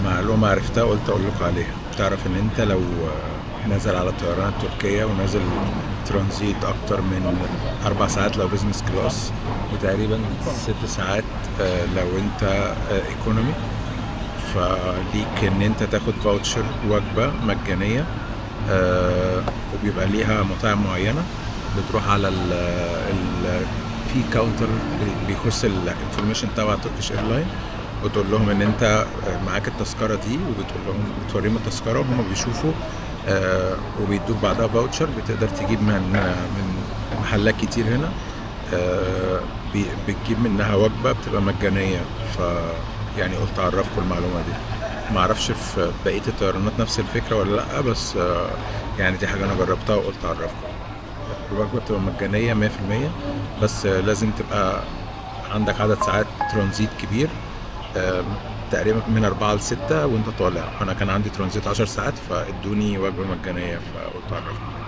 معلومة عرفتها قلت أقول لكم عليها. تعرف إن أنت لو نازل على الطيران التركية ونازل ترانزيت أكتر من 4 ساعات لو بيزنس كلاس، وتقريبا 6 ساعات لو أنت ايكونومي، فليك إن أنت تاخد فاوتشر وجبة مجانية، وبيبقى ليها مطاعم معينة. بتروح على في كاونتر بيخص الانفورميشن تبع تركيش ايرلاين، وتقول لهم ان انت معاك التذكره دي، وبتقول لهم بتوريهم التذكره وهم بيشوفوا، وبيدوك بعدها فاوتشر بتقدر تجيب من محلات كتير هنا، بتجيب منها وجبه بتبقى مجانيه. ف يعني قلت اعرفكم المعلومه دي. ما اعرفش في بقيه الطيرانات نفس الفكره ولا لا، بس يعني دي حاجه انا جربتها وقلت اعرفكم. الوجبه بتبقى مجانيه 100%، بس لازم تبقى عندك عدد ساعات ترانزيت كبير، تقريبا من 4 ل6 وانت طالع. انا كان عندي ترانزيت 10 ساعات فادوني وجبه مجانيه، فقلت اعرفكم.